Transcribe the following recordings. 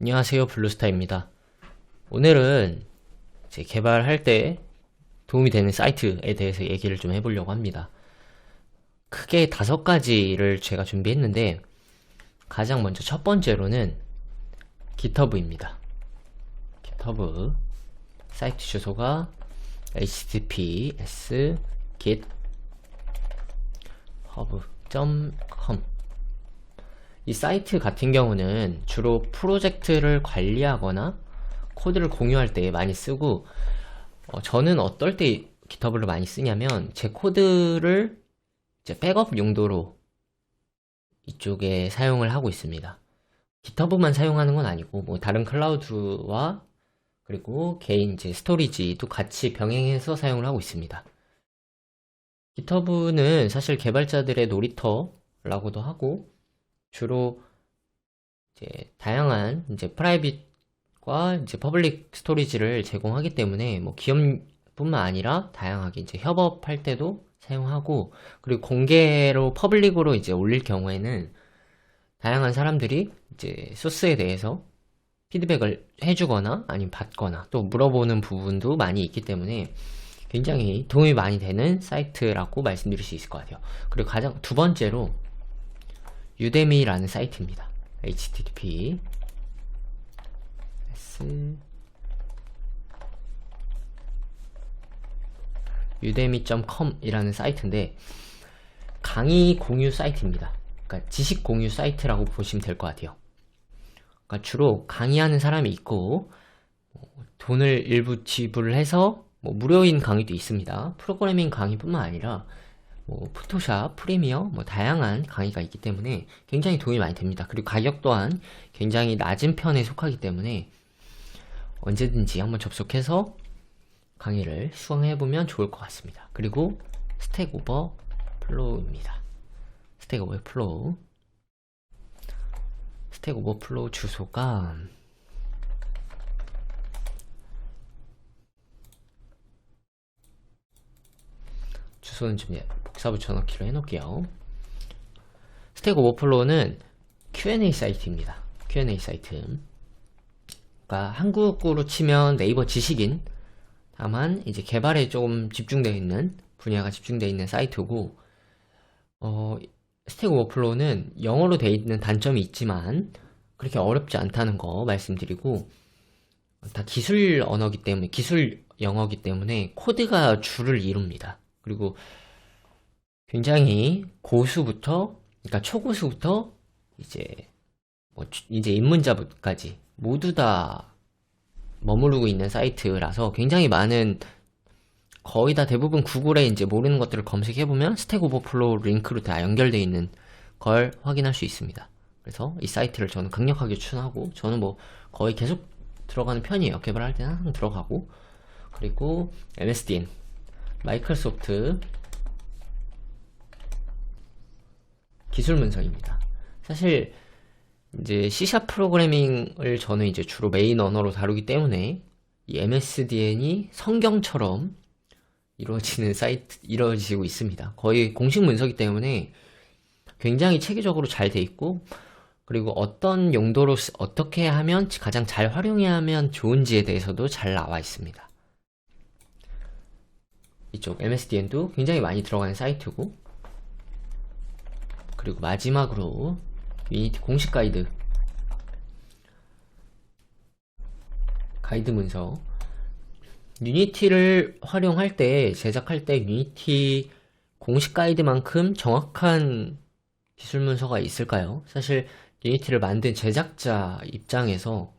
안녕하세요, 블루스타입니다. 오늘은 제 개발할 때 도움이 되는 사이트에 대해서 얘기를 좀 해보려고 합니다. 크게 5가지를 제가 준비했는데 가장 먼저 첫 번째로는 GitHub입니다. GitHub 사이트 주소가 https github.com. 이 사이트 같은 경우는 주로 프로젝트를 관리하거나 코드를 공유할 때 많이 쓰고, 저는 어떨 때 GitHub를 많이 쓰냐면 제 코드를 이제 백업 용도로 이쪽에 사용을 하고 있습니다. GitHub만 사용하는 건 아니고 뭐 다른 클라우드와 그리고 개인 이제 스토리지도 같이 병행해서 사용을 하고 있습니다. GitHub는 사실 개발자들의 놀이터라고도 하고, 주로 이제 다양한 이제 프라이빗과 이제 퍼블릭 스토리지를 제공하기 때문에 뭐 기업뿐만 아니라 다양하게 이제 협업할 때도 사용하고, 그리고 공개로 퍼블릭으로 이제 올릴 경우에는 다양한 사람들이 이제 소스에 대해서 피드백을 해주거나 아니면 받거나 또 물어보는 부분도 많이 있기 때문에 굉장히 도움이 많이 되는 사이트라고 말씀드릴 수 있을 것 같아요. 그리고 가장 두 번째로 유데미라는 사이트입니다. https udemy.com 이라는 사이트인데 강의 공유 사이트입니다. 그러니까 지식 공유 사이트라고 보시면 될 것 같아요. 그러니까 주로 강의하는 사람이 있고 돈을 일부 지불을 해서 뭐 무료인 강의도 있습니다. 프로그래밍 강의뿐만 아니라 뭐 포토샵, 프리미어, 뭐 다양한 강의가 있기 때문에 굉장히 도움이 많이 됩니다. 그리고 가격 또한 굉장히 낮은 편에 속하기 때문에 언제든지 한번 접속해서 강의를 수강해보면 좋을 것 같습니다. 그리고 스택 오버플로우입니다. 스택 오버플로우 주소가 주소는 좀 복사 붙여넣기로 해놓을게요. 스택 오버플로우는 Q&A 사이트입니다. Q&A 사이트. 그러니까 한국어로 치면 네이버 지식인, 다만 이제 개발에 조금 집중되어 있는 분야가 집중되어 있는 사이트고, 스택 오버플로우는 영어로 되어 있는 단점이 있지만 그렇게 어렵지 않다는 거 말씀드리고, 다 기술 언어기 때문에, 기술 영어기 때문에 코드가 주를 이룹니다. 그리고 굉장히 고수부터, 그러니까 초고수부터 이제 입문자까지 모두 다 머무르고 있는 사이트라서 굉장히 많은, 거의 다 대부분 구글에 이제 모르는 것들을 검색해보면 스택 오버플로우 링크로 다 연결되어 있는 걸 확인할 수 있습니다. 그래서 이 사이트를 저는 강력하게 추천하고, 저는 뭐 거의 계속 들어가는 편이에요. 개발할 때는 항상 들어가고. 그리고 MSDN, 마이크로소프트 기술 문서입니다. 사실 이제 C# 프로그래밍을 저는 이제 주로 메인 언어로 다루기 때문에 이 MSDN이 성경처럼 이루어지고 있습니다. 거의 공식 문서기 때문에 굉장히 체계적으로 잘 돼 있고, 그리고 어떤 용도로 어떻게 하면 가장 잘 활용해야 하면 좋은지에 대해서도 잘 나와 있습니다. 이쪽 MSDN도 굉장히 많이 들어가는 사이트고, 그리고 마지막으로 유니티 공식 가이드 문서. 유니티를 활용할 때, 제작할 때 유니티 공식 가이드만큼 정확한 기술 문서가 있을까요? 사실 유니티를 만든 제작자 입장에서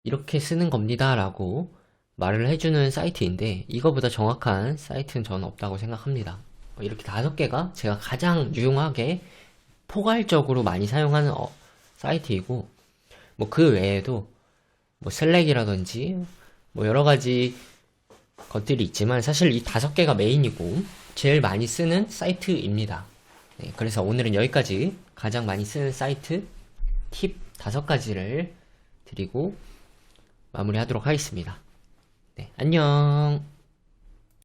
이렇게 쓰는 겁니다 라고 말을 해주는 사이트인데, 이거보다 정확한 사이트는 저는 없다고 생각합니다. 이렇게 5개가 제가 가장 유용하게 포괄적으로 많이 사용하는 사이트이고, 뭐 그 외에도 뭐 슬랙이라든지 뭐 여러가지 것들이 있지만 사실 이 5개가 메인이고 제일 많이 쓰는 사이트입니다. 네, 그래서 오늘은 여기까지 가장 많이 쓰는 사이트 팁 5가지를 드리고 마무리하도록 하겠습니다. 네, 안녕.